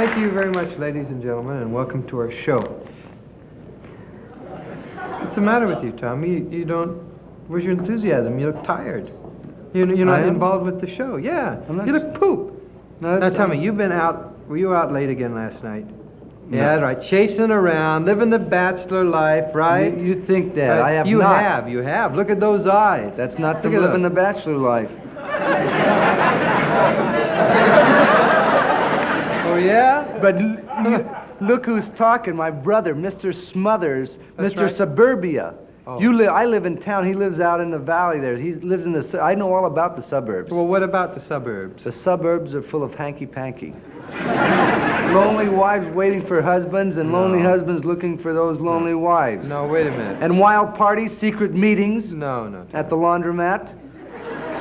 Thank you very much, ladies and gentlemen, and welcome to our show. What's the matter with you, Tommy? You don't... Where's your enthusiasm? You look tired. You're not involved with the show. Yeah, you look poop. No, now, Tommy, you've been out... Were you out late again last night? No. Yeah, right. Chasing around, living the bachelor life, right? You think that. I have not. You have. Look at those eyes. That's not from living the bachelor life. Oh, yeah? But look who's talking. My brother, Mr. Smothers, That's Mr. right. Suburbia. Oh. I live in town. He lives out in the valley there. He lives in the... I know all about the suburbs. Well, what about the suburbs? The suburbs are full of hanky-panky. Lonely wives waiting for husbands and lonely husbands looking for those lonely wives. No, wait a minute. And wild parties, secret meetings. No. At the laundromat.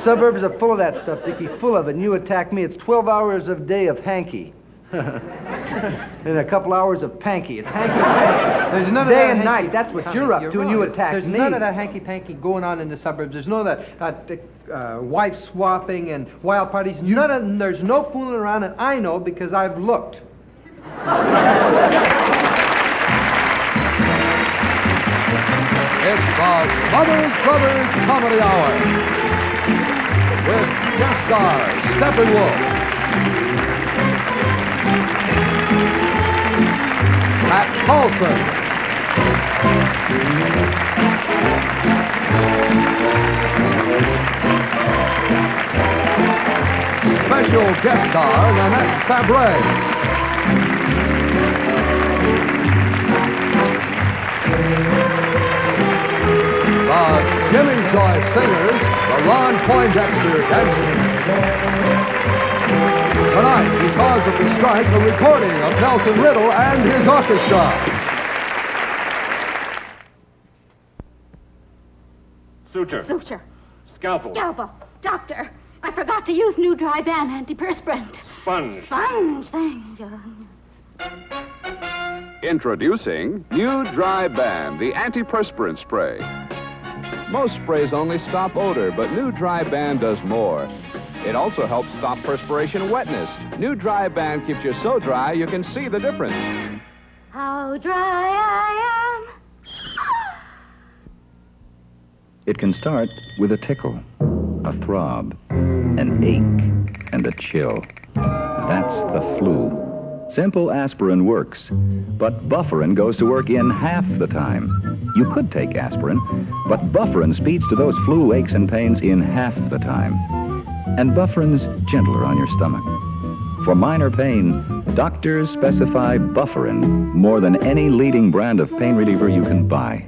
Suburbs are full of that stuff, Dickie, full of it. And you attack me. It's 12 hours a day of hanky. And a couple hours of panky. It's hanky-panky. There's none day of that and night. That's what Tommy, you're up to, and you attack There's me. none of that hanky-panky going on in the suburbs. There's none of that wife swapping and wild parties. There's no fooling around, and I know because I've looked. It's the Smothers Brothers Comedy Hour with guest stars Steppenwolf, Pat Paulson, special guest star Nanette Fabray, the Jimmy Joy Singers, the Ron Poindexter Dancers. Tonight, because of the strike, a recording of Nelson Riddle and his orchestra. Suture. Scalpel. Doctor, I forgot to use new dry band antiperspirant. Sponge. Thank you. Introducing New Dry Band, the antiperspirant spray. Most sprays only stop odor, but New Dry Band does more. It also helps stop perspiration wetness. New Dry Band keeps you so dry you can see the difference. How dry I am. It can start with a tickle, a throb, an ache, and a chill. That's the flu. Simple aspirin works, but Bufferin goes to work in half the time. You could take aspirin, but Bufferin speeds to those flu aches and pains in half the time. And Bufferin's gentler on your stomach. For minor pain, doctors specify Bufferin more than any leading brand of pain reliever you can buy.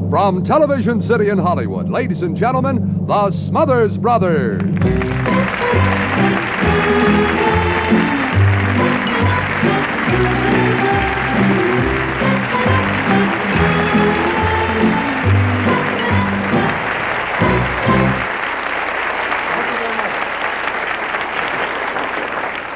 From Television City in Hollywood, ladies and gentlemen, the Smothers Brothers.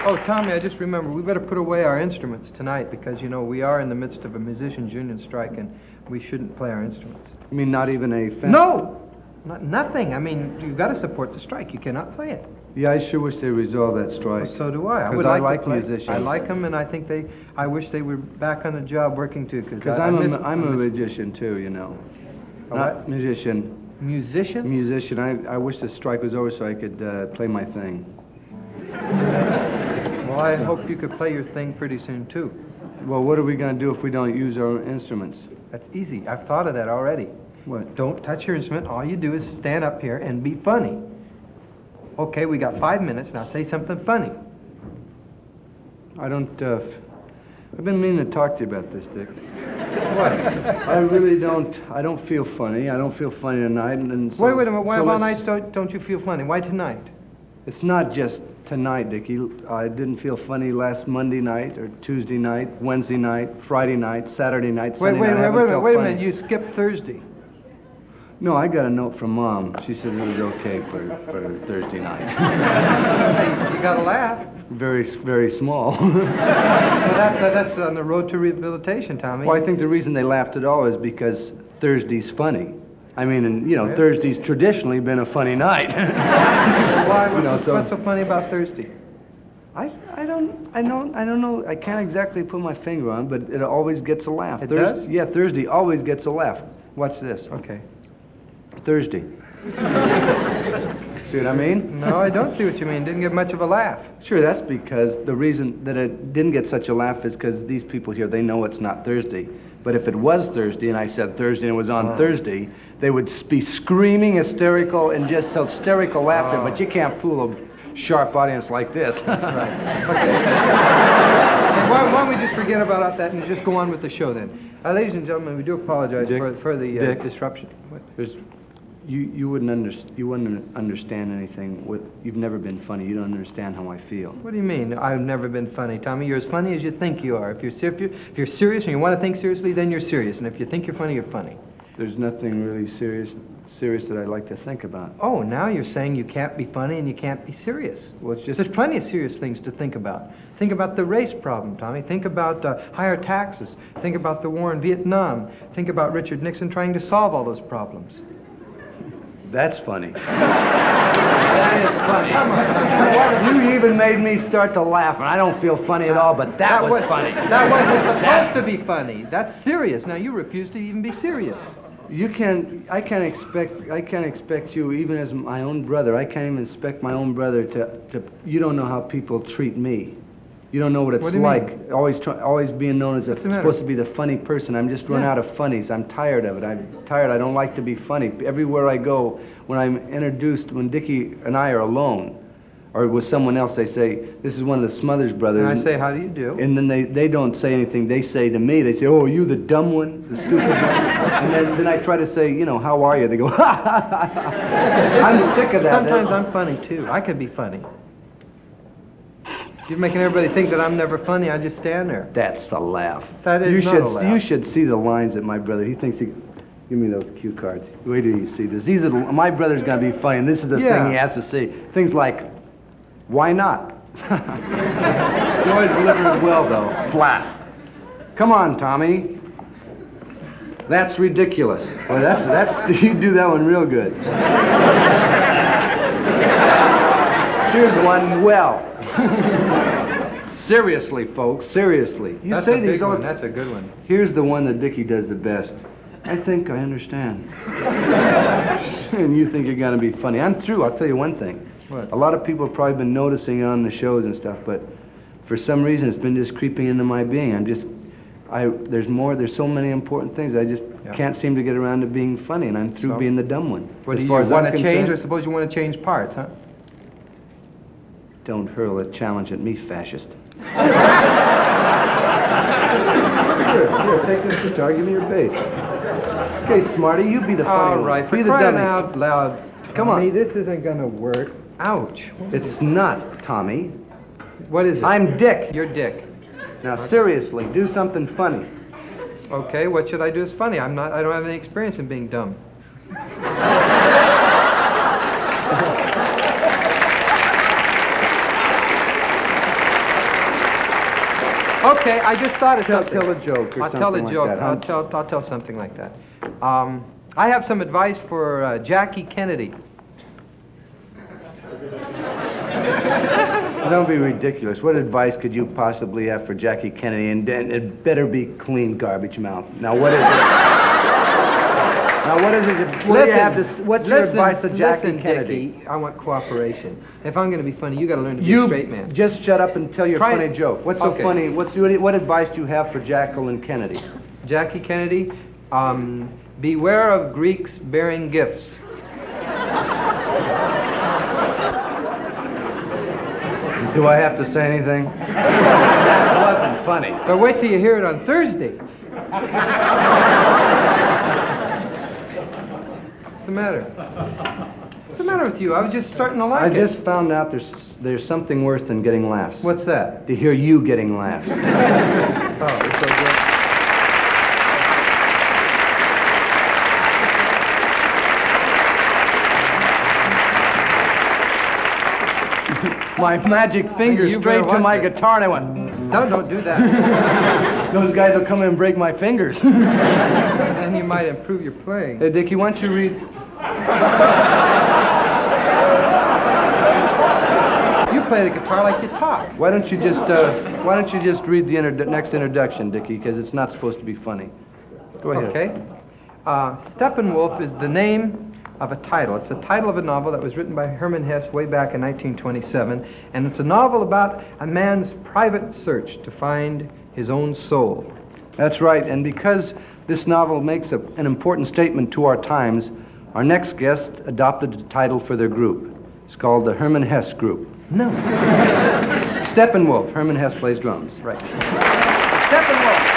Oh, Tommy, I just remembered, we better put away our instruments tonight because, we are in the midst of a musicians' union strike and we shouldn't play our instruments. You mean not even a fan? No! Nothing. I mean, you've got to support the strike. You cannot play it. Yeah, I sure wish they resolved that strike. Well, so do I. Because I like musicians. I like them, and I wish they were back on the job working too. Because I'm a magician too, Not musician. Musician? Musician. I wish the strike was over so I could play my thing. Well, I hope you could play your thing pretty soon too. Well, what are we going to do if we don't use our instruments? That's easy. I've thought of that already. What? Don't touch your instrument. All you do is stand up here and be funny. Okay, we got 5 minutes. Now say something funny. I don't, I've been meaning to talk to you about this, Dick. What? I really don't feel funny. I don't feel funny tonight. And so, wait a minute. Why so all nights don't you feel funny? Why tonight? It's not just tonight, Dickie. I didn't feel funny last Monday night or Tuesday night, Wednesday night, Friday night, Saturday night, Sunday night. Wait a minute. You skipped Thursday. No, I got a note from Mom. She said it was okay for Thursday night. You got to laugh. Very, very small. Well, that's on the road to rehabilitation, Tommy. Well, I think the reason they laughed at all is because Thursday's funny. I mean, and Thursday's traditionally been a funny night. Why? What's so funny about Thursday? I don't know. I can't exactly put my finger on, but it always gets a laugh. It does? Yeah, Thursday always gets a laugh. Watch this. Okay. Thursday. See what I mean? No, I don't see what you mean. Didn't get much of a laugh. Sure, that's because the reason that it didn't get such a laugh is because these people here, they know it's not Thursday. But if it was Thursday and I said Thursday and it was on Thursday, they would be screaming hysterical and just hysterical laughter, but you can't fool a sharp audience like this. Right. Okay. Why don't we just forget about that and just go on with the show then? Ladies and gentlemen, we do apologize for the disruption. What? You wouldn't understand anything. You've never been funny. You don't understand how I feel. What do you mean? I've never been funny, Tommy. You're as funny as you think you are. If you're serious and you want to think seriously, then you're serious. And if you think you're funny, you're funny. There's nothing really serious that I'd like to think about. Oh, now you're saying you can't be funny and you can't be serious. Well, it's just... There's plenty of serious things to think about. Think about the race problem, Tommy. Think about higher taxes. Think about the war in Vietnam. Think about Richard Nixon trying to solve all those problems. That's funny. That is funny. Come on. You even made me start to laugh, and I don't feel funny at all, but that was funny. That wasn't supposed to be funny. That's serious. Now, you refuse to even be serious. I can't expect you, even as my own brother, I can't even expect my own brother to you don't know how people treat me. You don't know what it's like. Always being known as supposed to be the funny person. I'm just run out of funnies. I'm tired of it. I'm tired. I don't like to be funny. Everywhere I go, when I'm introduced, when Dickie and I are alone, or with someone else, they say, this is one of the Smothers brothers. And I say, how do you do? And then they don't say anything. They say to me, they say, oh, are you the dumb one, the stupid one? And then I try to say, how are you? They go, ha, ha, ha, ha. I'm sick of that. Sometimes I'm funny, too. I could be funny. You're making everybody think that I'm never funny. I just stand there. That's a laugh. That is not a laugh. You should see the lines that my brother, he thinks he... Give me those cue cards. Wait till you see this. My brother's going to be funny, and this is the thing he has to say. Things like, why not? He always delivers well, though. Flat. Come on, Tommy. That's ridiculous. Well, that's you do that one real good. Here's one. Well. Seriously, folks. Seriously. You say these all. That's a good one. Here's the one that Dickie does the best. I think I understand. And you think you're going to be funny. I'm through. I'll tell you one thing. What? A lot of people have probably been noticing on the shows and stuff, but for some reason it's been just creeping into my being. There's so many important things. I just can't seem to get around to being funny, and I'm through being the dumb one. What do you want to change, or suppose you want to change parts, huh? Don't hurl a challenge at me, fascist. Here, take this guitar, give me your bass. Okay, Smarty, you be the funny one. All right, be for the crying dummy. out loud. Come on. Tommy, this isn't going to work. Ouch. It's not, Tommy. What is it? I'm Dick. You're Dick. Now, seriously, do something funny. Okay, what should I do as funny? I don't have any experience in being dumb. Okay, I just thought of something. Tell a joke or I'll something tell a like joke. that. I'll tell something like that. I have some advice for Jackie Kennedy. Don't be ridiculous. What advice could you possibly have for Jackie Kennedy? And it better be clean garbage mouth. Now, what is it? What's your advice to Jackie Kennedy? Dickie, I want cooperation. If I'm going to be funny, you got to learn to be a straight man. Just shut up and tell your funny joke. What's so funny? What advice do you have for Jacqueline Kennedy? Jackie Kennedy, beware of Greeks bearing gifts. Do I have to say anything? That wasn't funny. But wait till you hear it on Thursday. What's the matter? What's the matter with you? I was just starting to like it. I just found out there's something worse than getting laughs. What's that? To hear you getting laughs. Oh, it's so good. My magic finger straight to my guitar, and I went... No, don't do that. Those guys will come in and break my fingers. Then you might improve your playing. Hey, Dickie, why don't you read... You play the guitar like you talk. Why don't you just read the next introduction, Dickie? Because it's not supposed to be funny. Go ahead. Okay. Steppenwolf is the name of a title. It's the title of a novel that was written by Hermann Hesse way back in 1927, and it's a novel about a man's private search to find his own soul. That's right, and because this novel makes an important statement to our times, our next guest adopted the title for their group. It's called the Hermann Hesse Group. No. Steppenwolf. Hermann Hesse plays drums. Right. Steppenwolf.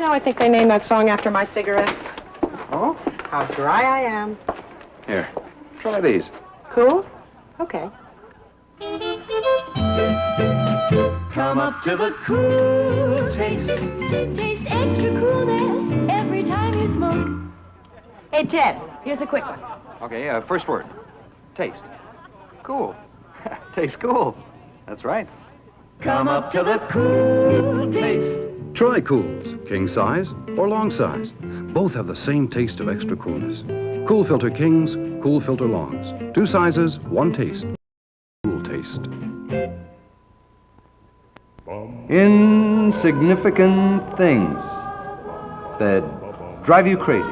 I think they named that song after my cigarette. Oh? How dry I am. Here, try these. Cool? Okay. Come up to the cool taste. Taste extra coolness every time you smoke. Hey, Ted, here's a quick one. Okay, first word. Taste. Cool. Tastes cool. That's right. Come up to the cool taste. Try Cools, king size or long size. Both have the same taste of extra coolness. Cool Filter Kings, Cool Filter Longs. 2 sizes, 1 taste. Cool taste. Insignificant things that drive you crazy.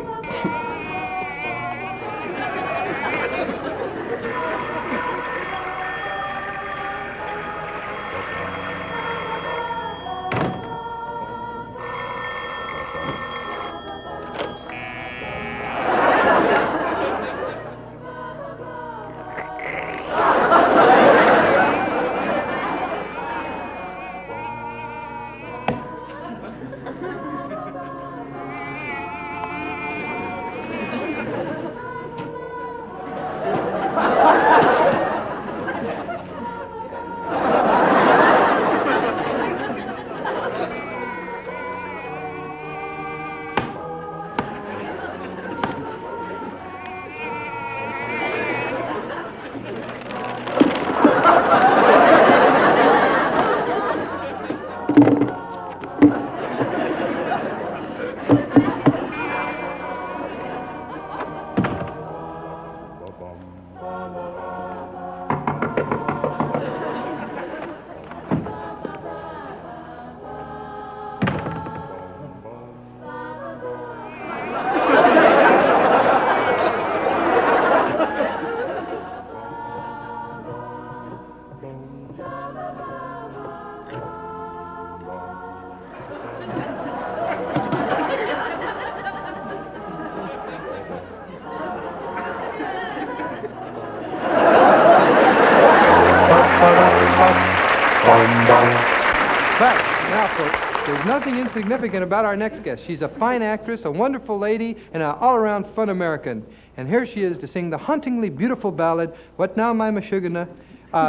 Now, folks, there's nothing insignificant about our next guest. She's a fine actress, a wonderful lady, and an all-around fun American. And here she is to sing the hauntingly beautiful ballad, What Now, My Meshuggah?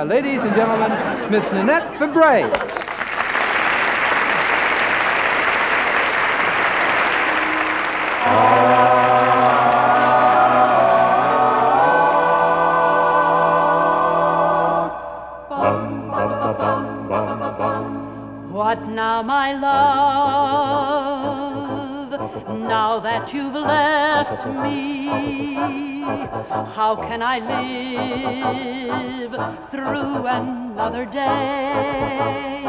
Ladies and gentlemen, Miss Nanette Fabray. What now, my love, now that you've left me, how can I live through another day,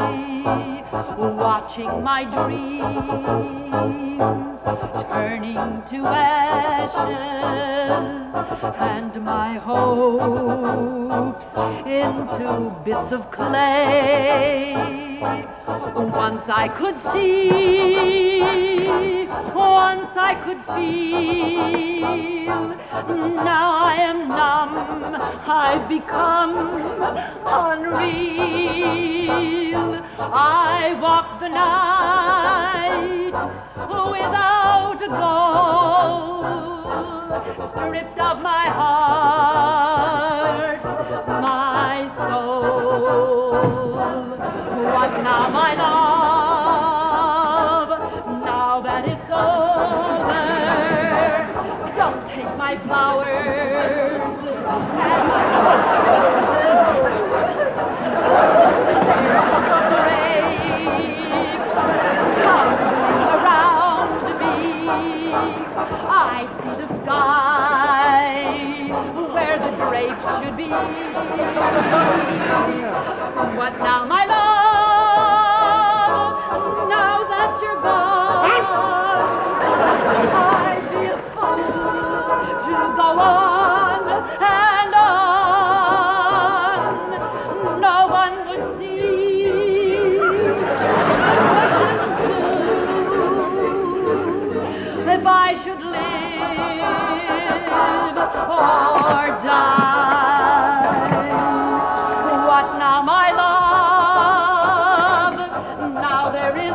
watching my dreams turning to ashes, and my hopes into bits of clay. Once I could see, once I could feel, now I am numb, I've become unreal. I walk the night without a goal, stripped of my heart, my soul. What now, my love, now that it's over, don't take my flowers and my grapes tumbling around me. I see the sky where the drapes should be. What now, my love? You're gone, I feel fool to go on and on. No one would see questions too if I should live or die. What now, my love? Now there is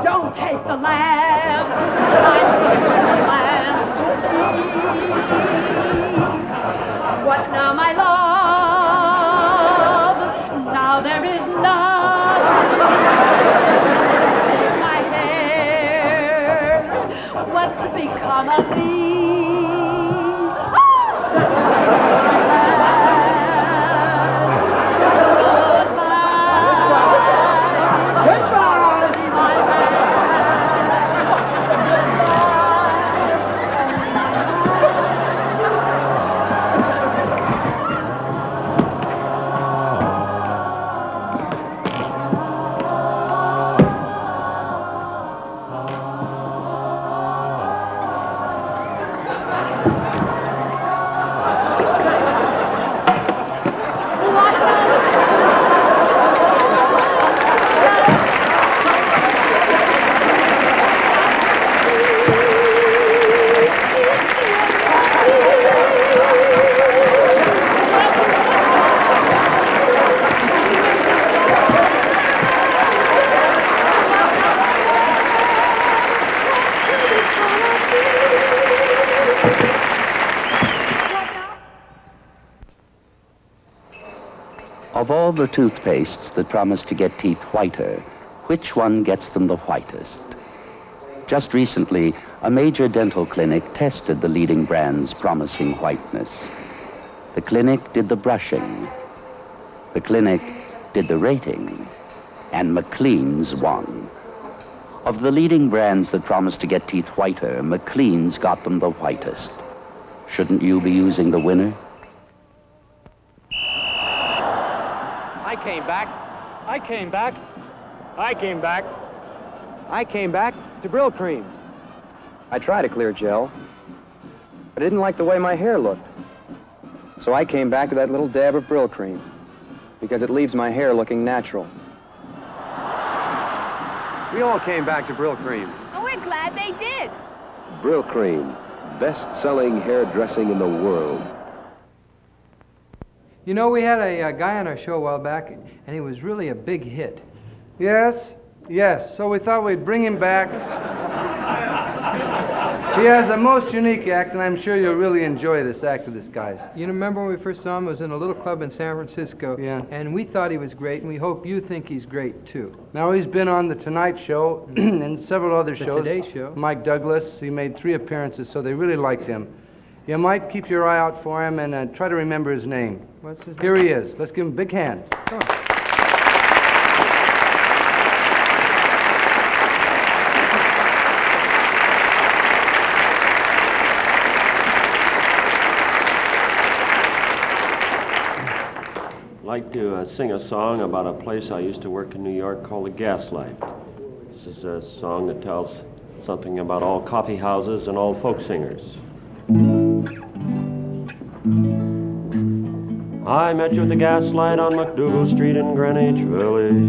don't take the lamp, I'm giving the lamp to see. What now, my love? Now there is nothing in my hair. What's become of me? Of all the toothpastes that promise to get teeth whiter, which one gets them the whitest? Just recently, a major dental clinic tested the leading brand's promising whiteness. The clinic did the brushing. The clinic did the rating. And McLean's won. Of the leading brands that promise to get teeth whiter, McLean's got them the whitest. Shouldn't you be using the winner? I came back. I came back. I came back. I came back to Brill Cream. I tried a clear gel, but I didn't like the way my hair looked. So I came back to that little dab of Brill Cream, because it leaves my hair looking natural. We all came back to Brill Cream. Oh, we're glad they did. Brill Cream, best-selling hair dressing in the world. You know, we had a guy on our show a while back, and he was really a big hit. Yes, so we thought we'd bring him back. He has a most unique act, and I'm sure you'll really enjoy this act of this guy's. You remember when we first saw him? It was in a little club in San Francisco. Yeah. And we thought he was great, and we hope you think he's great, too. Now, he's been on The Tonight Show and several other The shows. Today Show. Mike Douglas, he made 3 appearances, so they really liked him. You might keep your eye out for him and try to remember his name. What's his name? Here he is. Let's give him a big hand. Come on. I'd like to sing a song about a place I used to work in New York called the Gaslight. This is a song that tells something about all coffee houses and all folk singers. I met you at the Gaslight on McDougal Street in Greenwich Village.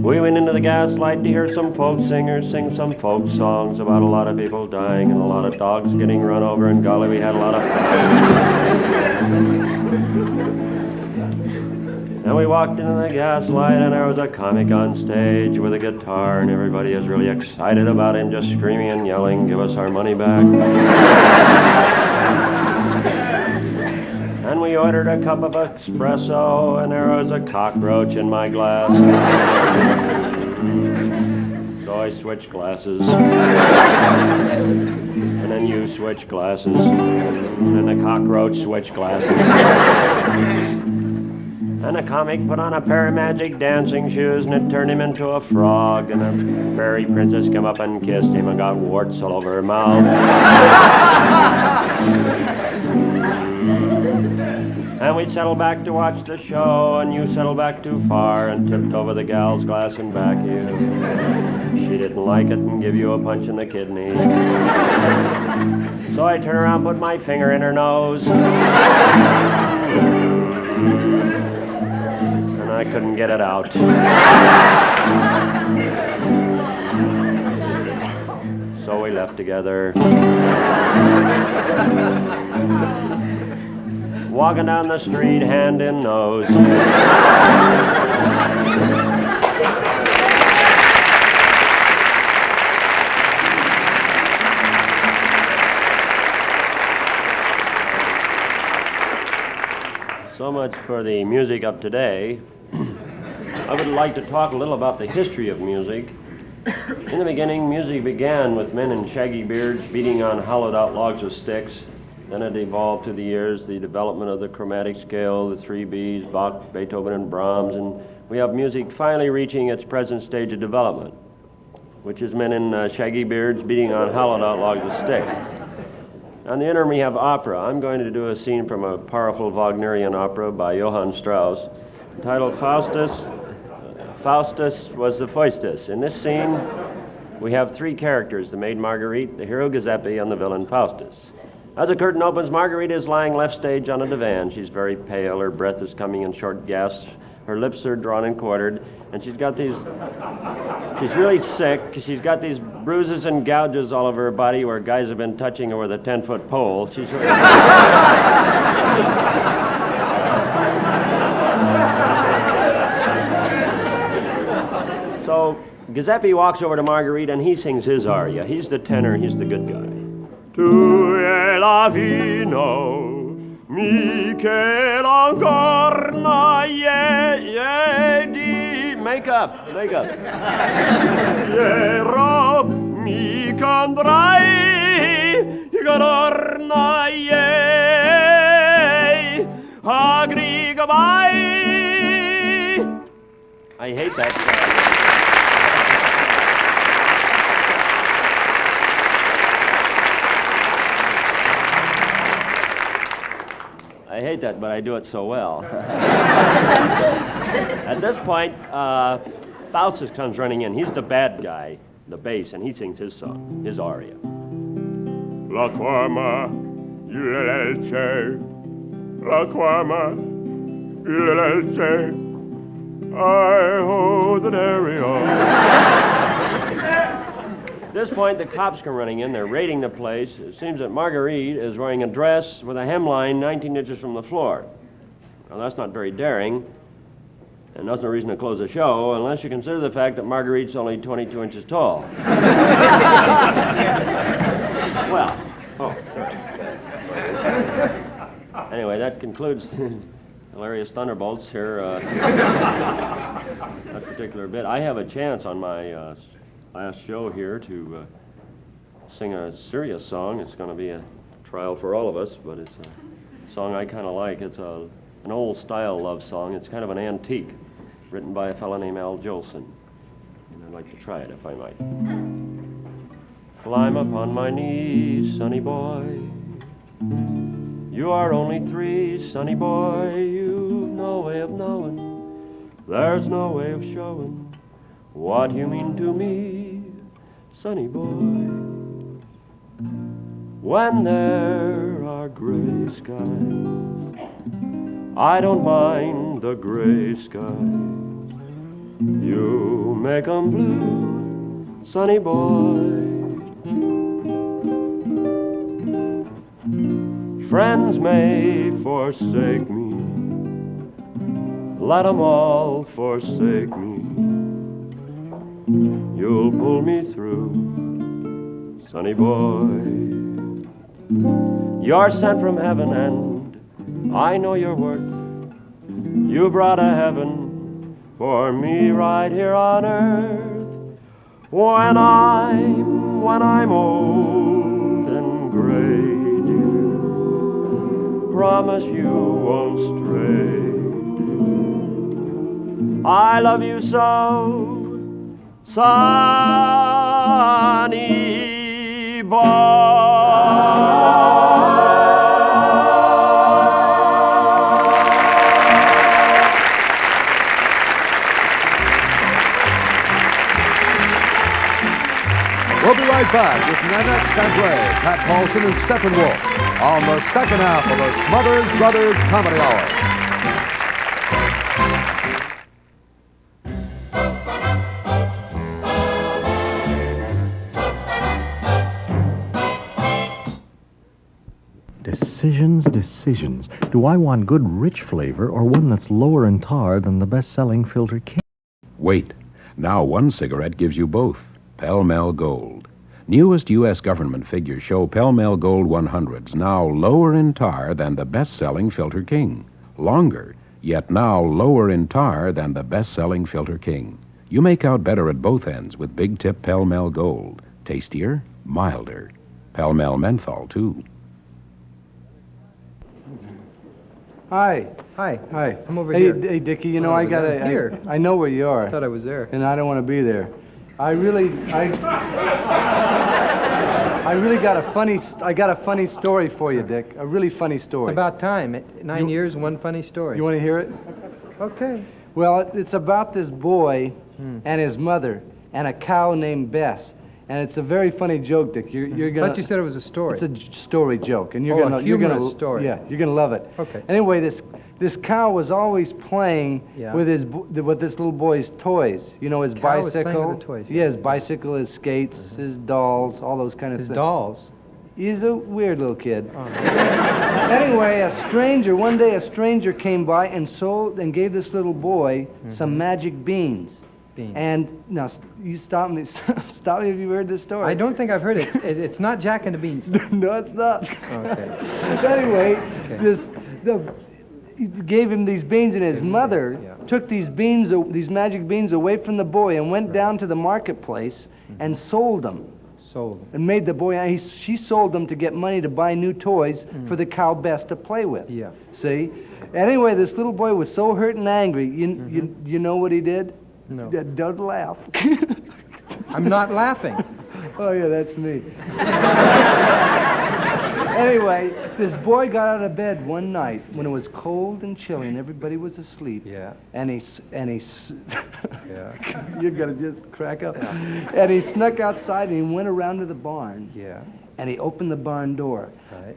We went into the Gaslight to hear some folk singers sing some folk songs about a lot of people dying and a lot of dogs getting run over, and golly, we had a lot of fun. And we walked into the Gaslight, and there was a comic on stage with a guitar, and everybody is really excited about him, just screaming and yelling, "Give us our money back." And we ordered a cup of espresso, and there was a cockroach in my glass. So I switched glasses. And then you switched glasses. And the cockroach switched glasses. And the comic put on a pair of magic dancing shoes, and it turned him into a frog. And the fairy princess came up and kissed him and got warts all over her mouth. And we settled back to watch the show, and you settled back too far and tipped over the gal's glass and back you. She didn't like it and give you a punch in the kidney. So I turned around, put my finger in her nose. And I couldn't get it out. So we left together. Walking down the street, hand in nose. So much for the music of today. I would like to talk a little about the history of music. In the beginning, music began with men in shaggy beards beating on hollowed-out logs with sticks. Then it evolved through the years, the development of the chromatic scale, the 3 Bs, Bach, Beethoven, and Brahms, and we have music finally reaching its present stage of development, which is men in shaggy beards beating on hollowed-out logs with sticks. On the interim, we have opera. I'm going to do a scene from a powerful Wagnerian opera by Johann Strauss, entitled Faustus. Faustus was the Faustus. In this scene, we have 3 characters: the maid Marguerite, the hero Giuseppe, and the villain Faustus. As the curtain opens, Marguerite is lying left stage on a divan. She's very pale, her breath is coming in short gasps, her lips are drawn and quartered, and she's really sick. She's got these bruises and gouges all over her body where guys have been touching her with a 10-foot pole. So Giuseppe walks over to Marguerite and he sings his aria. He's the tenor, he's the good guy. Tu è la vino, Michel ancor di. Make up. Iero mi candrai, Igornaie, Agrigabai. I hate that song. hate that, but I do it so well. At this point, Faustus comes running in. He's the bad guy, the bass, and he sings his song, his aria. La quama, ulelce, la quama, ulelce, I ho the dairy-o. At this point, the cops come running in. They're raiding the place. It seems that Marguerite is wearing a dress with a hemline 19 inches from the floor. Well, that's not very daring, and that's no reason to close the show unless you consider the fact that Marguerite's only 22 inches tall. Well, anyway, that concludes Hilarious Thunderbolts here. That particular bit. I have a chance on my last show here to sing a serious song. It's going to be a trial for all of us, but it's a song I kind of like. It's an old-style love song. It's kind of an antique, written by a fellow named Al Jolson. And I'd like to try it, if I might. Climb upon my knees, sonny boy. You are only 3, sonny boy. You've no way of knowing. There's no way of showing what you mean to me, sonny boy. When there are gray skies, I don't mind the gray skies. You make 'em blue, sonny boy. Friends may forsake me, let 'em all forsake me. You'll pull me through, sonny boy. You're sent from heaven and I know your worth. You brought a heaven for me right here on earth. When I'm old and gray, dear, promise you won't stray. I love you so, sonny boy. We'll be right back with Nanette, Fabray, Pat Paulson, and Steppenwolf on the second half of the Smothers Brothers Comedy Hour. Decisions. Do I want good, rich flavor or one that's lower in tar than the best-selling Filter King? Wait. Now one cigarette gives you both. Pell-Mell Gold. Newest U.S. government figures show Pell-Mell Gold 100s now lower in tar than the best-selling Filter King. Longer, yet now lower in tar than the best-selling Filter King. You make out better at both ends with Big Tip Pell-Mell Gold. Tastier, milder. Pell-Mell Menthol, too. Hi. Hi. I'm over hey, here. Hey, Dickie, you know, I know where you are. I thought I was there. And I don't want to be there. I got a funny story for you, Dick. A really funny story. It's about time. 9 years, one funny story. You want to hear it? Okay. Well, it's about this boy and his mother and a cow named Bess. And it's a very funny joke, Dick. You're gonna. But you said it was a story. It's a story joke, and a humorous story. Yeah, you're gonna love it. Okay. Anyway, this cow was always playing with this little boy's toys. You know, his cow was bicycle. playing with the toys. Yeah, his bicycle, his skates, his dolls, all those kind of things. His dolls. He's a weird little kid. Oh. Anyway, one day a stranger came by and gave this little boy some magic beans. And now, you stop me if you've heard this story. I don't think I've heard it. It's not Jack and the Beanstalk. No, it's not. Okay. Anyway, he gave him these beans, and his mother took these magic beans away from the boy and went down to the marketplace and sold them. And made the boy. She sold them to get money to buy new toys for the cow Bess to play with. Yeah. See. Anyway, this little boy was so hurt and angry. You know what he did? No. Don't laugh. I'm not laughing. Oh, yeah, that's me. Anyway, This boy got out of bed one night when it was cold and chilly and everybody was asleep. Yeah. And he Yeah. You're gonna just crack up. Yeah. And he snuck outside and he went around to the barn. Yeah. And he opened the barn door. Right.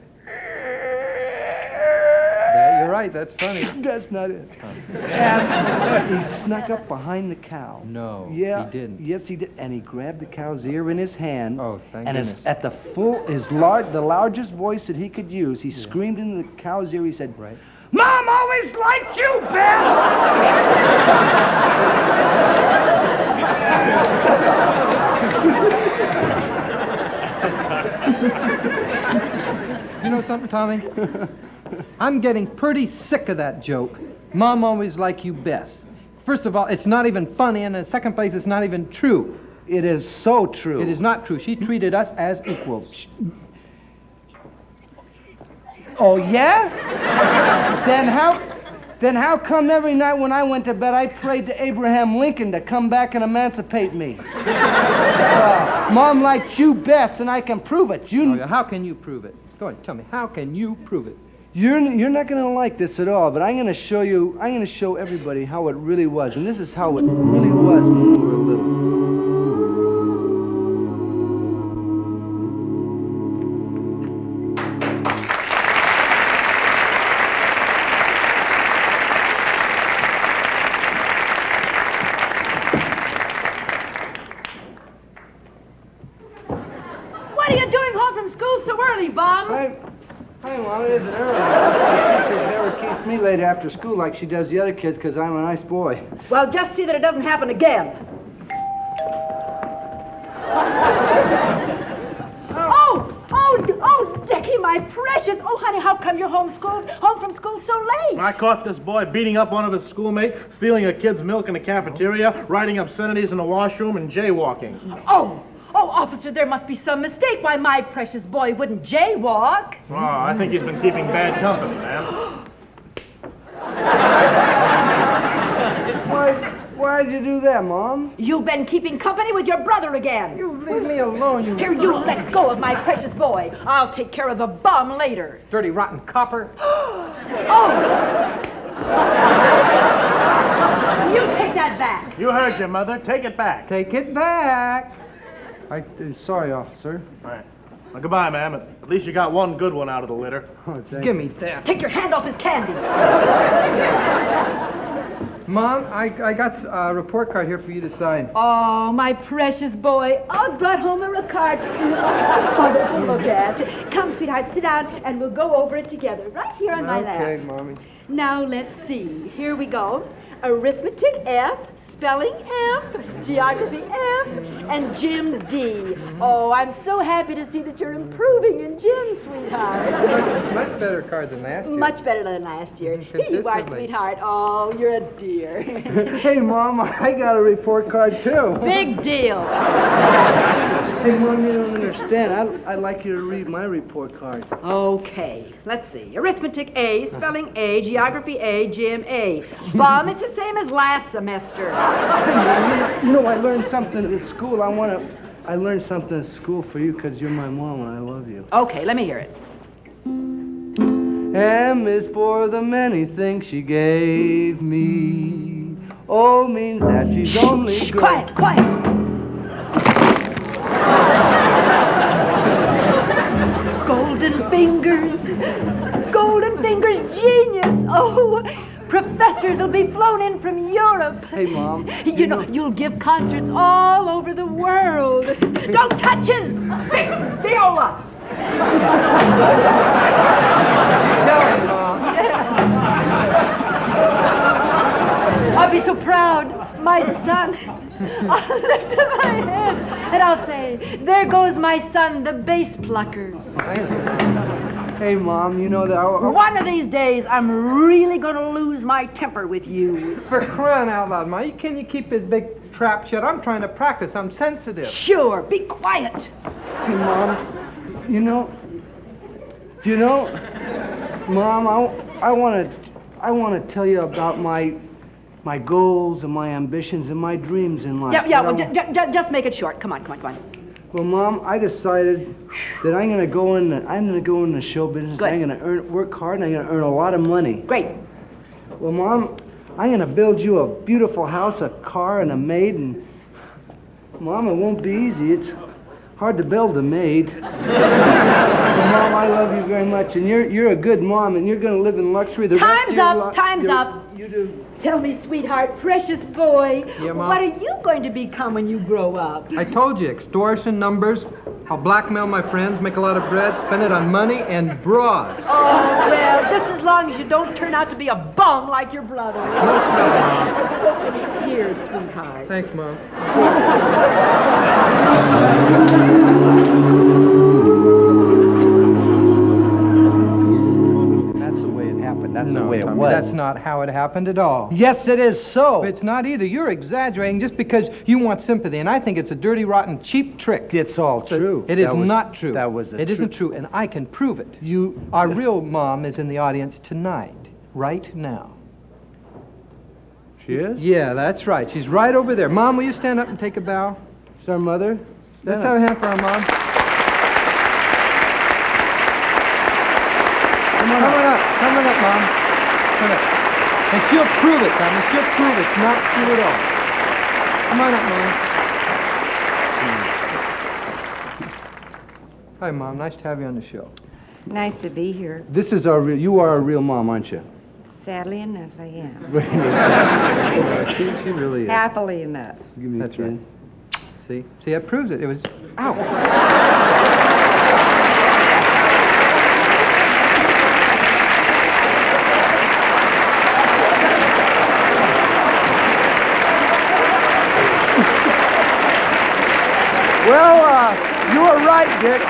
Yeah, you're right. That's funny. That's not it. And he snuck up behind the cow. No, Yeah, he didn't. Yes, he did. And he grabbed the cow's ear in his hand. Oh, thank and goodness. at the largest voice that he could use, he screamed into the cow's ear. He said, Right. "Mom always liked you best." You know something, Tommy? I'm getting pretty sick of that joke. Mom always liked you best. First of all, it's not even funny, and in the second place, it's not even true. It is so true. It is not true. She treated us as equals. Oh, yeah? Then how come every night when I went to bed I prayed to Abraham Lincoln to come back and emancipate me? Mom liked you best, and I can prove it. How can you prove it? Go ahead, tell me. How can you prove it? You're not going to like this at all, but I'm going to show you. I'm going to show everybody how it really was, and this is how it really was when we were little. What are you doing home from school so early, Bob? Hey, Mom, it isn't early. The teacher never keeps me late after school like she does the other kids because I'm a nice boy. Well, just see that it doesn't happen again. Oh, Dickie, my precious. Oh, honey, how come you're home from school so late? I caught this boy beating up one of his schoolmates, stealing a kid's milk in the cafeteria, writing obscenities in the washroom, and jaywalking. Oh, officer, there must be some mistake why my precious boy wouldn't jaywalk. Oh, I think he's been keeping bad company, ma'am. Why'd you do that, Mom? You've been keeping company with your brother again. You leave me alone, you... Here, you let go of my precious boy. I'll take care of the bum later. Dirty, rotten copper. You take that back. You heard your mother. Take it back. Take it back. Sorry, officer. All right. Well, goodbye, ma'am. At least you got one good one out of the litter. Oh, Give me that. Take your hand off his candy. Mom, I got a report card here for you to sign. Oh, my precious boy. I brought home a card. Mother to look at. Come, sweetheart, sit down, and we'll go over it together right here on my lap. Okay, Mommy. Now, let's see. Here we go. Arithmetic F, spelling F, geography F, and gym D. Oh, I'm so happy to see that you're improving in gym, sweetheart. Much better card than last year. Much better than last year. Here you are, sweetheart. Oh, you're a dear. Hey, Mom, I got a report card, too. Big deal. Hey, Mom, you don't understand. I'd like you to read my report card. Okay, let's see. Arithmetic A, spelling A, geography A, gym A. Bum, it's the same as last semester. You know, I learned something at school. I learned something at school for you because you're my mom and I love you. Okay, let me hear it. M is for the many things she gave me. O means that she's only Shh, good. quiet. Golden fingers, genius. Oh, professors will be flown in from Europe. Hey, Mom. You know, you'll give concerts all over the world. Don't touch his big viola. I'll be so proud. My son. I'll lift up my head and I'll say, there goes my son, the bass plucker. Hey, Mom, you know that One of these days, I'm really going to lose my temper with you. For crying out loud, Mom, can you keep this big trap shut? I'm trying to practice. I'm sensitive. Sure, be quiet. Hey, Mom, do you know, Mom, I want to tell you about my goals and my ambitions and my dreams in life. Yeah, well, just make it short. Come on. Well, Mom, I decided that I'm gonna go in the show business. Good. I'm gonna work hard, and I'm gonna earn a lot of money. Great. Well, Mom, I'm gonna build you a beautiful house, a car, and a maid. And Mom, it won't be easy. It's hard to build a maid. Well, Mom, I love you very much, and you're a good mom, and you're gonna live in luxury. The rest of Time's your up. li- Time's your- up. You do. Tell me, sweetheart, precious boy, Yeah, Mom? what are you going to become when you grow up? I told you, extortion, numbers. I'll blackmail my friends, make a lot of bread, spend it on money and broads. Oh, well, just as long as you don't turn out to be a bum like your brother. No sweat, Mom. Here, sweetheart. Thanks, Mom. That's the way it happened. That's No, the way it Tommy, was. that's not how it happened at all. Yes, it is so. It's not either. You're exaggerating just because you want sympathy, and I think it's a dirty, rotten, cheap trick. It's all true. It is That was- not true. that was the It isn't truth. true, and I can prove it. Our real mom is in the audience tonight, right now. She is? Yeah, that's right. She's right over there. Mom, will you stand up and take a bow? It's our mother. Let's have a hand for our mom. Come on up. Come on up, Mom. Come on up. And she'll prove it, Tommy. She'll prove it's not true at all. Come on up, Mom. Hi, Mom. Nice to have you on the show. Nice to be here. This is our real. You are a real mom, aren't you? Sadly enough, I am. She really is. Happily enough. Give me That's a pen. right. See, that proves it. It was. Ow. Well, you were right, Dick.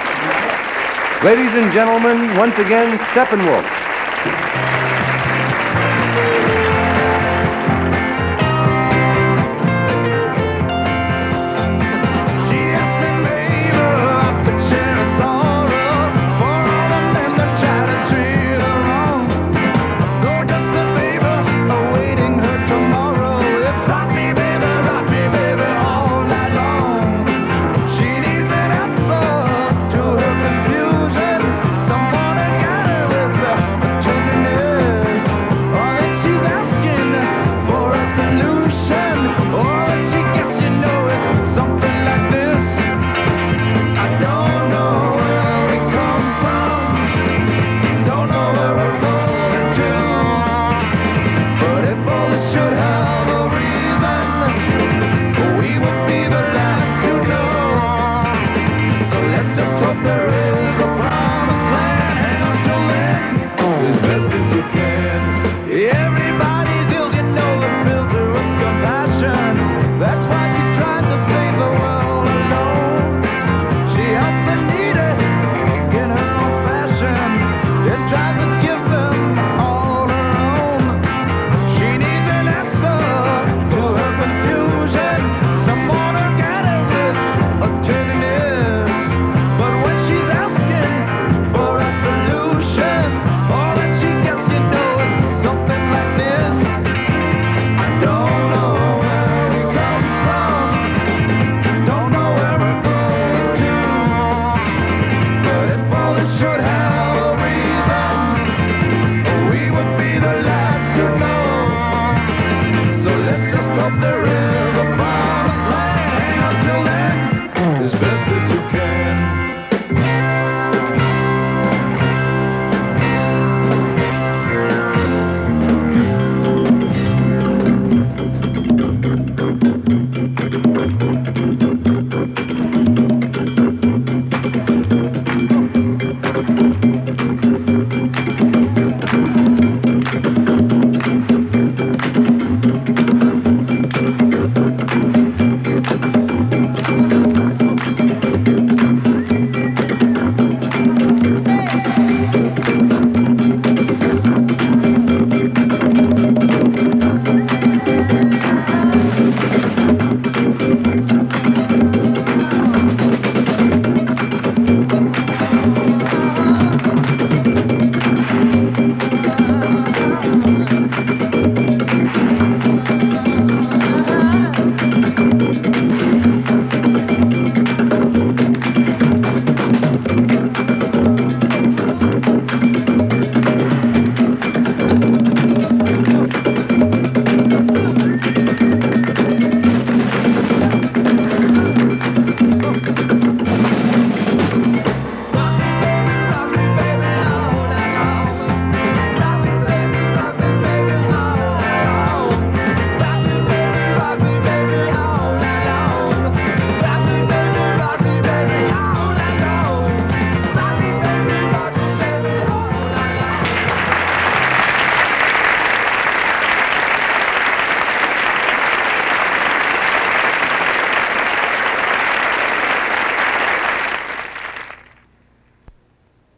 Ladies and gentlemen, once again, Steppenwolf. Someone had got her with a tenderness.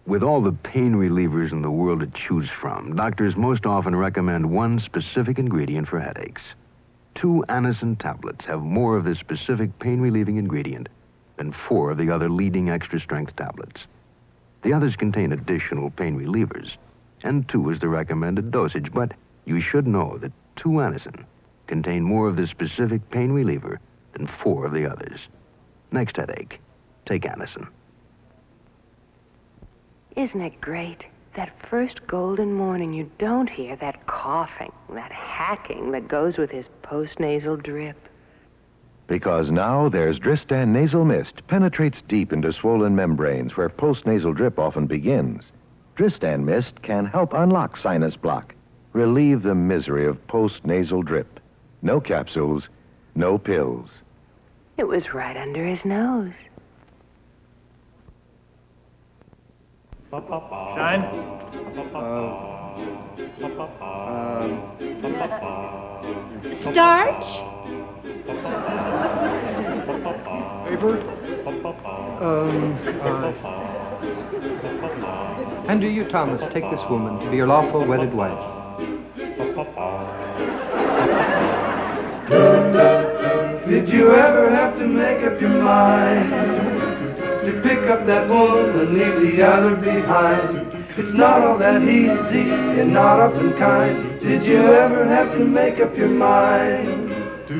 With all the pain relievers in the world to choose from, doctors most often recommend one specific ingredient for headaches. 2 Anacin tablets have more of this specific pain-relieving ingredient than 4 of the other leading extra-strength tablets. The others contain additional pain relievers, and 2 is the recommended dosage, but you should know that 2 Anacin contain more of this specific pain reliever than 4 of the others. Next headache, take Anacin. Isn't it great? That first golden morning, you don't hear that coughing, that hacking that goes with his post-nasal drip. Because now there's Dristan Nasal Mist, penetrates deep into swollen membranes where post-nasal drip often begins. Dristan Mist can help unlock sinus block, relieve the misery of post-nasal drip. No capsules, no pills. It was right under his nose. Shine. Starch? Paper? And do you, Thomas, take this woman to be your lawful wedded wife? Did you ever have to make up your mind to pick up that woman and leave the other behind? It's not all that easy and not often kind. Did you ever have to make up your mind?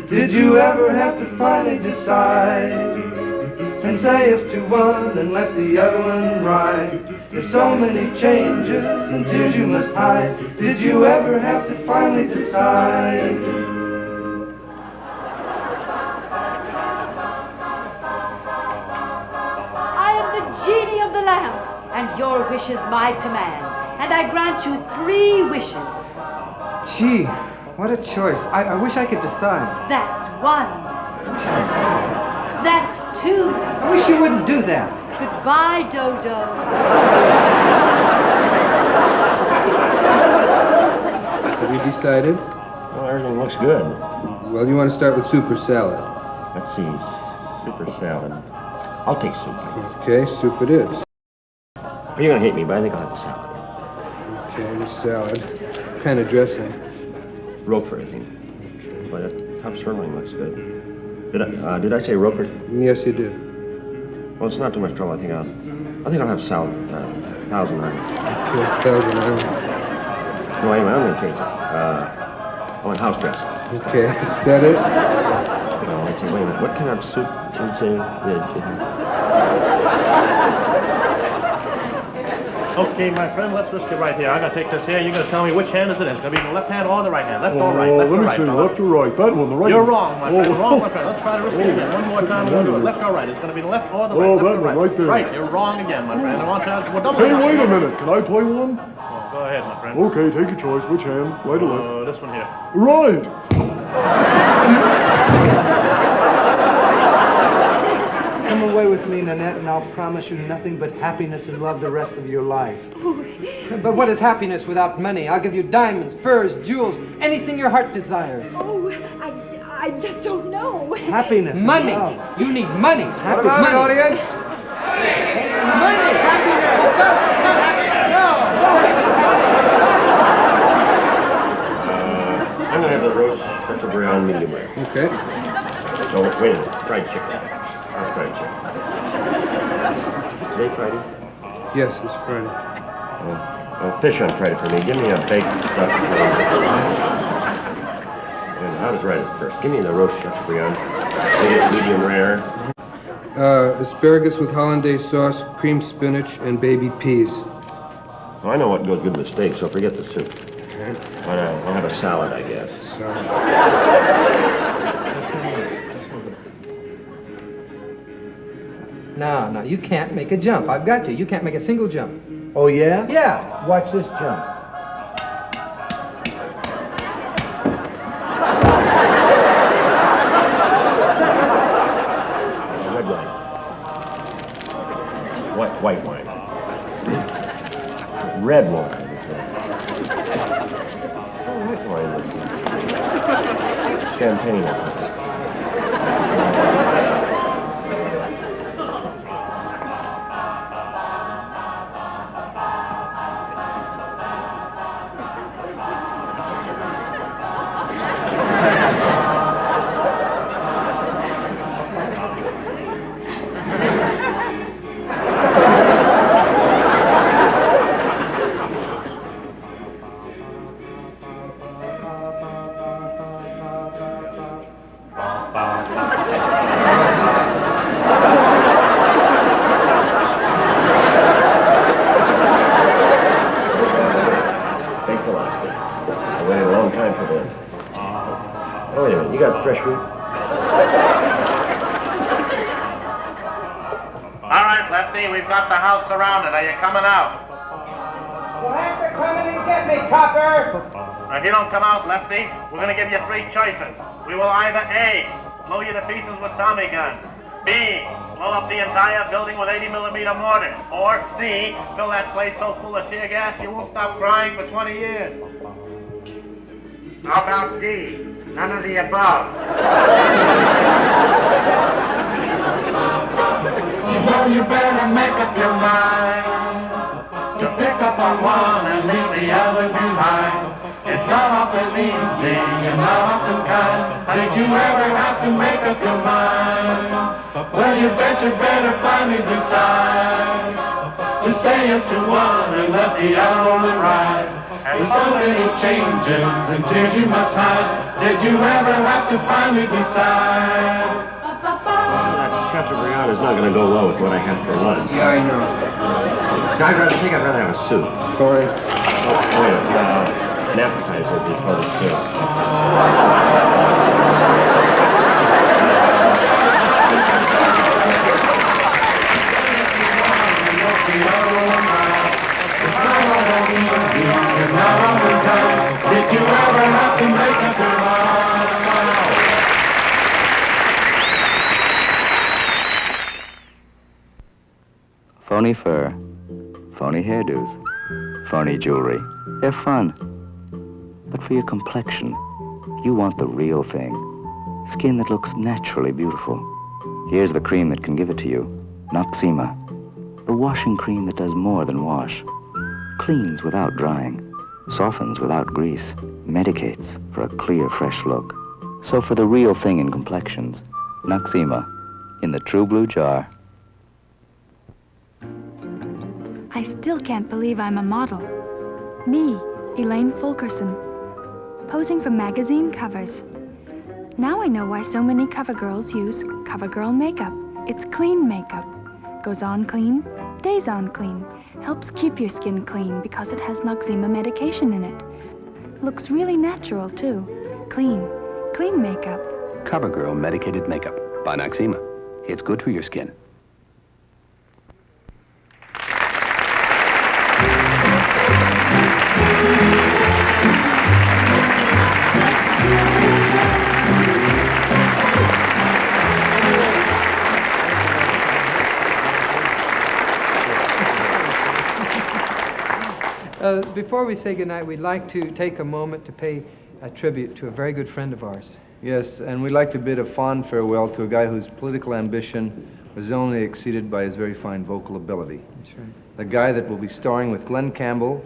Did you ever have to finally decide and say yes to one and let the other one ride? There's so many changes and tears you must hide. Did you ever have to finally decide? Genie of the lamp, and your wish is my command, and I grant you 3 wishes. Gee, what a choice. I wish I could decide. That's 1. That's 2. I wish you wouldn't do that. Goodbye, Dodo. Have you decided? Well, everything looks good. Well, you want to start with super salad. Let's see. Super salad. I'll take soup. Okay, soup it is. You're going to hate me, but I think I'll have the salad. Okay, the salad. What kind of dressing? Roquefort, I think. Boy, that top sirloin looks good. Did I say Roquefort? Yes, you did. Well, it's not too much trouble. I think I'll have salad. Thousand Island. Okay, Thousand Island. No, anyway, I'm going to change it. I want house dressing. Okay, is that it? No, let's see. Wait a minute. What kind of soup did you say? Okay, my friend, let's risk it right here. I'm going to take this here. You're going to tell me which hand is it in. It's going to be in the left hand or the right hand. Left or right? Left or right, fella? Left or right? That one, the right You're one. wrong, my friend. Wrong, my friend. Let's try to risk it again. One more time. We'll do it. Left or right? It's going to be the left or the right? Oh, Left that or one, right there. Right. You're wrong again, my friend. I want to... Well, double Hey, wait a minute. Can I play one? Oh, go ahead, my friend. Okay, take your choice. Which hand? Right or left? This one here. Right. Come away with me, Nanette, and I'll promise you nothing but happiness and love the rest of your life. But what is happiness without money? I'll give you diamonds, furs, jewels, anything your heart desires. Oh, I just don't know. Happiness. Money. Love. You need money. What about money. it, audience? Money. I'm going to have the roast Chateaubriand medium rare. Okay. So, wait a minute. Fried chicken. Fried chicken. Today Friday? Yes, it's Friday. Fish on Friday for me. Give me a baked stuffed And how does right at first? Give me the roast Chateaubriand. Medium rare. Asparagus with hollandaise sauce, cream spinach, and baby peas. Well, I know what goes good with steak, so forget the soup. Okay. I'll have a salad, I guess. No, you can't make a jump. I've got you. You can't make a single jump. Oh, yeah? Yeah. Watch this jump. Red wine. White wine. Red wine. White wine. Champagne or something. fresh fruit? All right, Lefty, we've got the house surrounded. Are you coming out? You'll have to come in and get me, copper. If you don't come out, Lefty, we're going to give you three choices. We will either A, blow you to pieces with Tommy guns, B, blow up the entire building with 80mm mortars, or C, fill that place so full of tear gas you won't stop crying for 20 years. How about D? None of the above. You know you better make up your mind to pick up on one and leave the other behind. It's not often easy and not often kind. Did you ever have to make up your mind? Well, you bet you better finally decide to say yes to one and let the other one ride. There's so many changes and tears you must hide. Did you ever have to finally decide? That Chateaubriand is not going to go well with what I had for lunch. Yeah, I know. I think I'd rather have a soup. Sorry. An appetizer before the soup. Did you ever have to make up your mind? Phony fur, phony hairdos, phony jewelry. They're fun. But for your complexion, you want the real thing. Skin that looks naturally beautiful. Here's the cream that can give it to you. Noxema. The washing cream that does more than wash. Cleans without drying. Softens without grease. Medicates for a clear, fresh look. So for the real thing in complexions, Noxema. In the true blue jar. I still can't believe I'm a model. Me, Elaine Fulkerson, posing for magazine covers. Now I know why so many cover girls use CoverGirl makeup. It's clean makeup. Goes on clean, stays on clean. Helps keep your skin clean because it has Noxema medication in it. Looks really natural, too. Clean makeup. CoverGirl medicated makeup by Noxema. It's good for your skin. Before we say goodnight, we'd like to take a moment to pay a tribute to a very good friend of ours. Yes, and we'd like to bid a fond farewell to a guy whose political ambition was only exceeded by his very fine vocal ability. That's right. The guy that will be starring with Glenn Campbell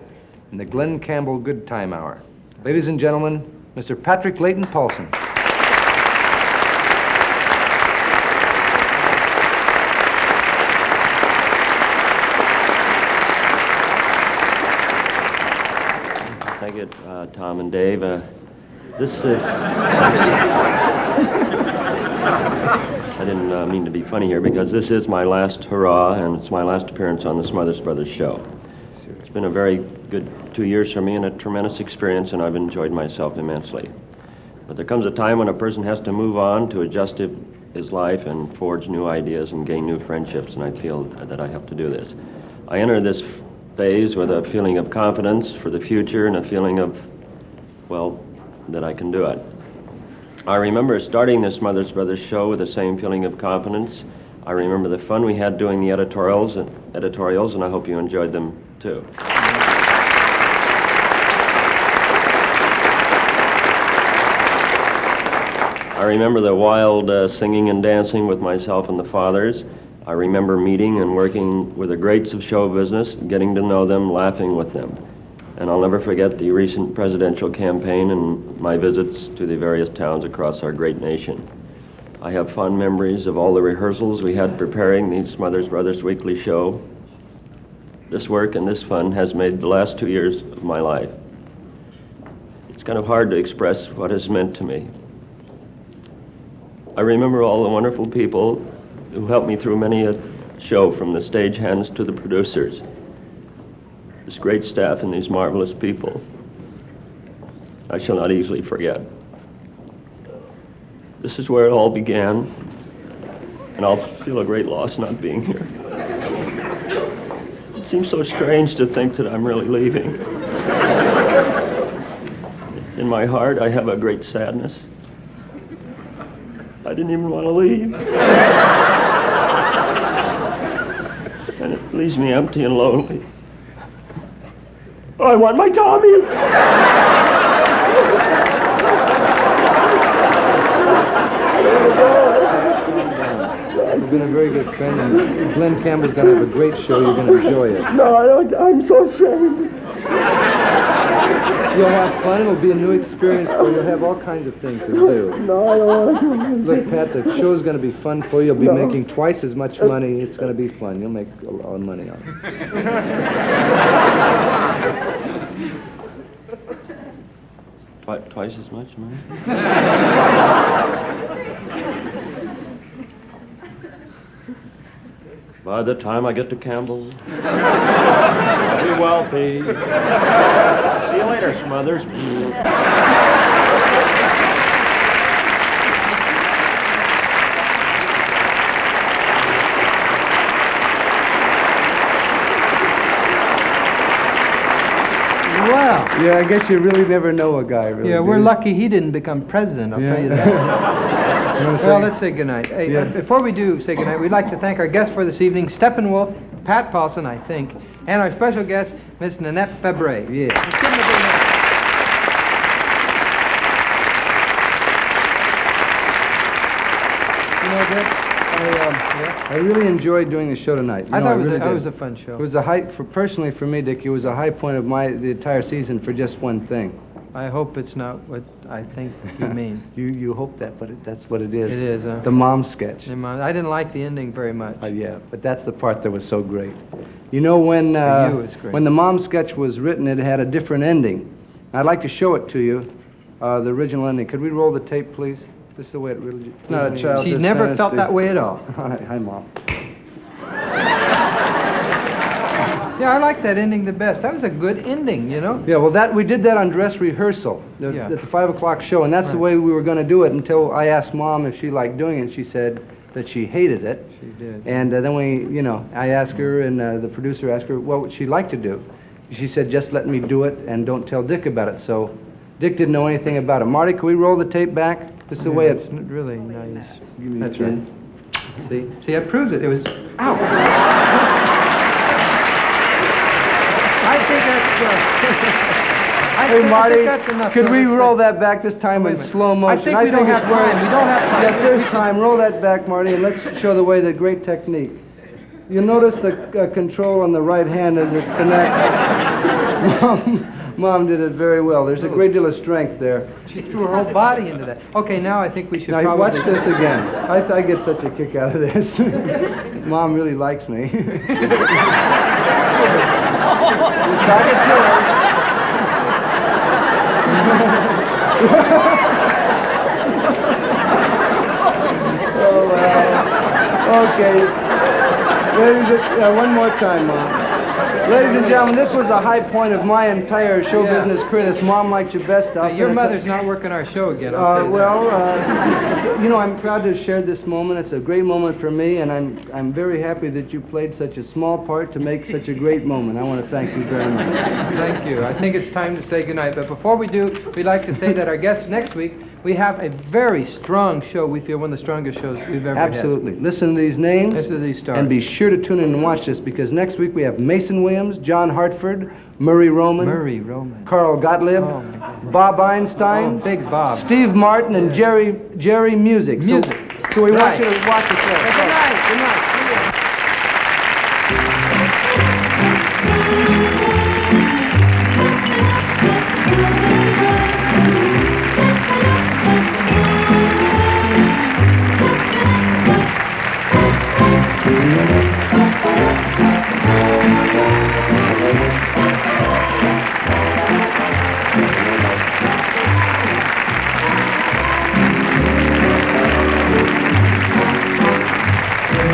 in the Glenn Campbell Good Time Hour. Ladies and gentlemen, Mr. Patrick Leighton Paulson. Thank you, Tom and Dave. This is... I didn't mean to be funny here because this is my last hurrah and it's my last appearance on the Smothers Brothers show. It's been a very good 2 years for me and a tremendous experience, and I've enjoyed myself immensely. But there comes a time when a person has to move on to adjust his life and forge new ideas and gain new friendships, and I feel that I have to do this. I enter this phase with a feeling of confidence for the future and a feeling of, well, that I can do it. I remember starting this Smothers Brothers show with the same feeling of confidence. I remember the fun we had doing the editorials, and I hope you enjoyed them too. I remember the wild singing and dancing with myself and the Fathers. I remember meeting and working with the greats of show business, getting to know them, laughing with them. And I'll never forget the recent presidential campaign and my visits to the various towns across our great nation. I have fond memories of all the rehearsals we had preparing the Smothers Brothers weekly show. This work and this fun has made the last 2 years of my life. It's kind of hard to express what has meant to me. I remember all the wonderful people who helped me through many a show, from the stagehands to the producers. This great staff and these marvelous people I shall not easily forget. This is where it all began, and I'll feel a great loss not being here. It seems so strange to think that I'm really leaving. In my heart, I have a great sadness. I didn't even want to leave. And it leaves me empty and lonely. I want my Tommy! You've been a very good friend, and Glenn Campbell's going to have a great show. You're going to enjoy it. No, I don't. I'm so ashamed. You'll have fun. It'll be a new experience for you. You'll have all kinds of things to do. No, I don't want to. Look, Pat, the show's going to be fun for you. You'll be making twice as much money. It's going to be fun. You'll make a lot of money on it. Twice as much money? By the time I get to Campbell, I'll be wealthy. See you later, Smothers. Wow. Yeah, I guess you really never know a guy, really. Yeah, we're lucky he didn't become president, I'll tell you that. Well, let's say goodnight. Hey, before we do say goodnight, we'd like to thank our guests for this evening, Steppenwolf, Pat Paulson, I think, and our special guest, Miss Nanette Fabray. Yeah. Let's give them a big hand. You know, Dick, I really enjoyed doing the show tonight. I thought it was a fun show. It was a high, personally for me, Dick, it was a high point of the entire season for just one thing. I hope it's not what I think you mean. You hope that, but that's what it is. It is, the mom sketch. I didn't like the ending very much. Yeah, but that's the part that was so great. You know, when the mom sketch was written, it had a different ending. I'd like to show it to you, the original ending. Could we roll the tape, please? This is the way it really... It's not a child. She never felt that way at all. Hi, Mom. Yeah, I like that ending the best. That was a good ending, you know? Yeah, well, we did that on dress rehearsal at the 5 o'clock show, and that's the way we were going to do it until I asked Mom if she liked doing it. She said that she hated it. She did. And then I asked her, and the producer asked her what would she like to do. She said, just let me do it and don't tell Dick about it. So Dick didn't know anything about it. Marty, can we roll the tape back? This is the way it's really nice. That's right. See, it proves it. It was... Ow! I think that's... Hey, Marty, that's enough. could we roll that back this time in slow motion? I think we don't have time. We don't have time. Yeah, there's time. Roll that back, Marty, and let's show the way the great technique. You'll notice the control on the right hand as it connects. Mom did it very well. There's a great deal of strength there. She threw her whole body into that. Okay, now I think we should now, probably... watch this again. I get such a kick out of this. Mom really likes me. Oh, well. Okay. One more time, Mom. Ladies and gentlemen, this was a high point of my entire show business career. This Mom Likes You Best stuff. Your mother's not working our show again. I'm proud to have shared this moment. It's a great moment for me, and I'm very happy that you played such a small part to make such a great moment. I want to thank you very much. Thank you. I think it's time to say goodnight. But before we do, we'd like to say that our guests next week, we have a very strong show. We feel one of the strongest shows we've ever had. Absolutely. Listen to these names. Listen to these stars. And be sure to tune in and watch this, because next week we have Mason Williams, John Hartford, Murray Roman, Carl Gottlieb, Bob Einstein, Big Bob, Steve Martin, and Jerry Music. So we want you to watch the show. Good night. Good night.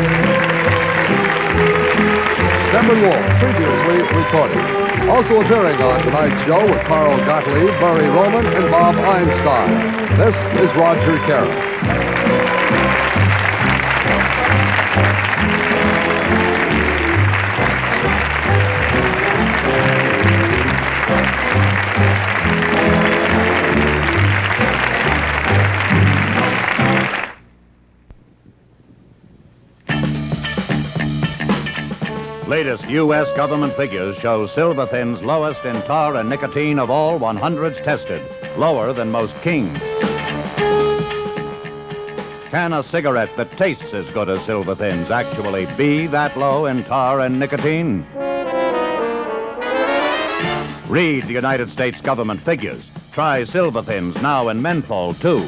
Thank you. previously recorded. Also appearing on tonight's show were Carl Gottlieb, Murray Roman, and Bob Einstein. This is Roger Carroll. Latest U.S. government figures show Silverthin's lowest in tar and nicotine of all 100s tested, lower than most Kings. Can a cigarette that tastes as good as Silverthin's actually be that low in tar and nicotine? Read the United States government figures. Try Silverthin's now in menthol, too.